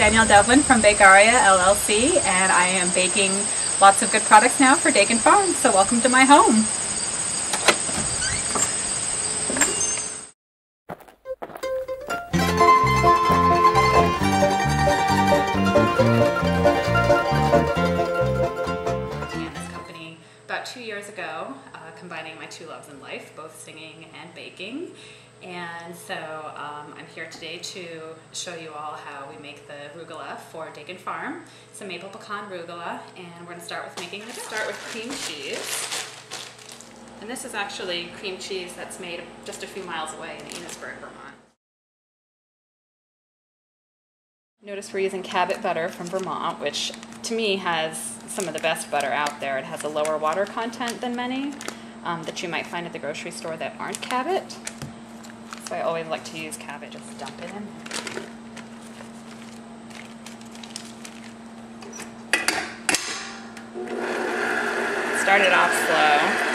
Danielle Devlin from BakeAria LLC, and I am baking lots of good products now for Dakin Farm, so welcome to my home. About 2 years ago, combining my two loves in life, both singing and baking. And so I'm here today to show you all how we make the rugelach for Dakin Farm. It's a Maple Pecan Rugelach, and we're going to start with making the dough. Start with cream cheese. And this is actually cream cheese that's made just a few miles away in Enosburg, Vermont. Notice we're using Cabot butter from Vermont, which to me has some of the best butter out there. It has a lower water content than many that you might find at the grocery store that aren't Cabot. So I always like to use Cabot, just dump it in. Start it off slow.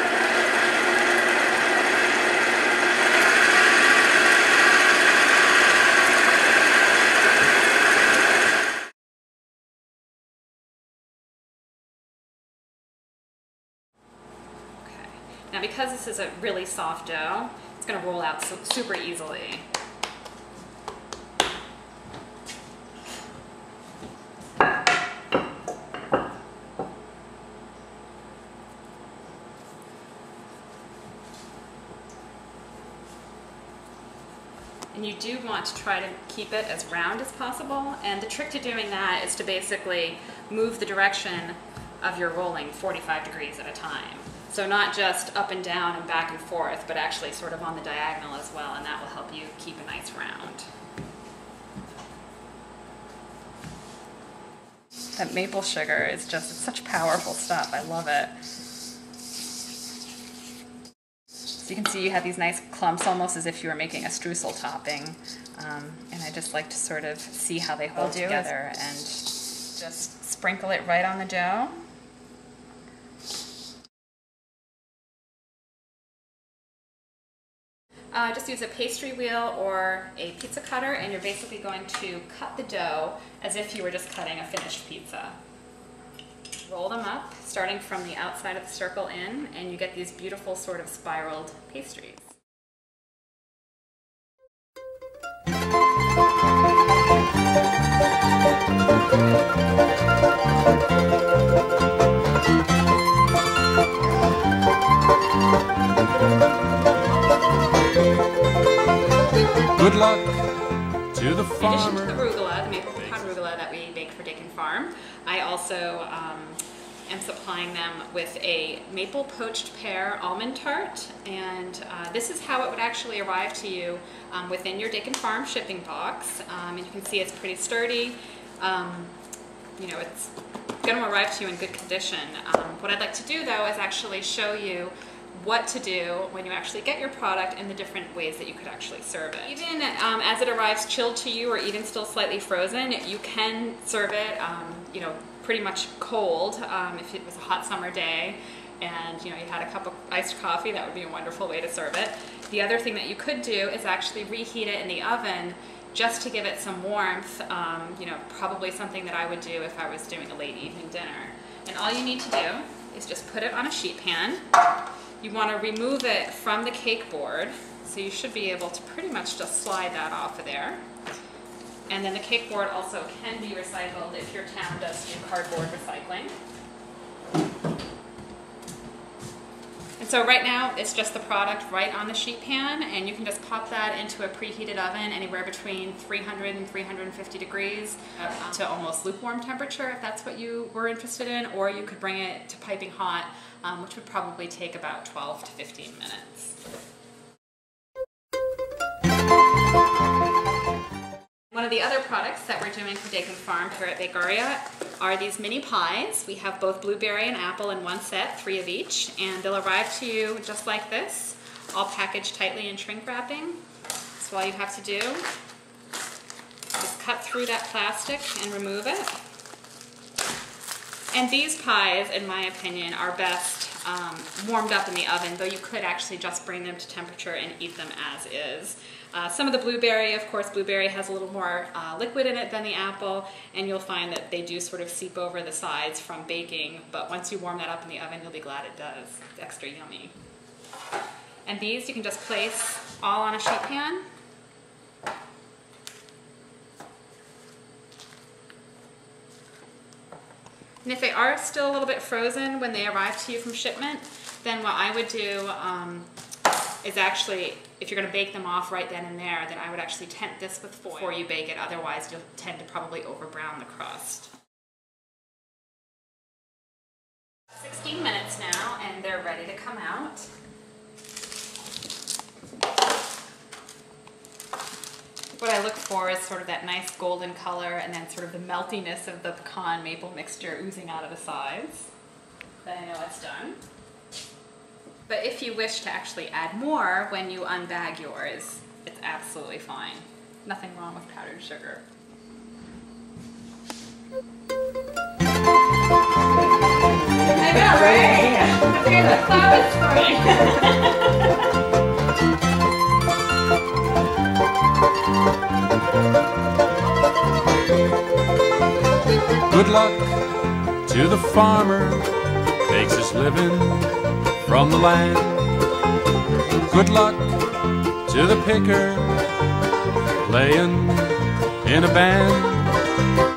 Now, because this is a really soft dough, it's going to roll out super easily. And you do want to try to keep it as round as possible, and the trick to doing that is to basically move the direction of your rolling 45 degrees at a time. So not just up and down and back and forth, but actually sort of on the diagonal as well, and that will help you keep a nice round. That maple sugar is just such powerful stuff. I love it. So you can see you have these nice clumps, almost as if you were making a streusel topping. And I just like to sort of see how they hold together and just sprinkle it right on the dough. Just use a pastry wheel or a pizza cutter, and you're basically going to cut the dough as if you were just cutting a finished pizza. Roll them up, starting from the outside of the circle in, and you get these beautiful sort of spiraled pastries. Good luck to the farmer. In addition to the rugelach, the Maple Pecan Rugelach that we bake for Dakin Farm, I also am supplying them with a Maple Poached Pear Almond Tart, and this is how it would actually arrive to you within your Dakin Farm shipping box. And you can see it's pretty sturdy. You know, it's going to arrive to you in good condition. What I'd like to do, though, is actually show you what to do when you actually get your product and the different ways that you could actually serve it. Even as it arrives chilled to you, or even still slightly frozen, you can serve it, you know, pretty much cold. If it was a hot summer day and you know you had a cup of iced coffee, that would be a wonderful way to serve it. The other thing that you could do is actually reheat it in the oven just to give it some warmth. You know, probably something that I would do if I was doing a late evening dinner. And all you need to do is just put it on a sheet pan. You want to remove it from the cake board, so you should be able to pretty much just slide that off of there. And then the cake board also can be recycled if your town does do cardboard recycling. And so right now it's just the product right on the sheet pan, and you can just pop that into a preheated oven anywhere between 300 and 350 degrees to almost lukewarm temperature if that's what you were interested in, or you could bring it to piping hot, which would probably take about 12 to 15 minutes. One of the other products that we're doing for Dakin Farm here at BakeAria are these mini pies. We have both blueberry and apple in one set, 3 of each, and they'll arrive to you just like this, all packaged tightly in shrink wrapping. So all you have to do is cut through that plastic and remove it. And these pies, in my opinion, are best warmed up in the oven, though you could actually just bring them to temperature and eat them as is. Some of the blueberry, of course, blueberry has a little more liquid in it than the apple, and you'll find that they do sort of seep over the sides from baking, but once you warm that up in the oven, you'll be glad it does. It's extra yummy. And these you can just place all on a sheet pan. And if they are still a little bit frozen when they arrive to you from shipment, then what I would do is actually, if you're going to bake them off right then and there, then I would actually tent this with foil before you bake it. Otherwise, you'll tend to probably over brown the crust. 16 minutes now, and they're ready to come out. What I look for is sort of that nice golden color and then sort of the meltiness of the pecan maple mixture oozing out of the sides. Then I know it's done. But if you wish to actually add more when you unbag yours, it's absolutely fine. Nothing wrong with powdered sugar. I know, right? Okay, the cloud is forming. Good luck to the farmer, makes his living from the land. Good luck to the picker, laying in a band.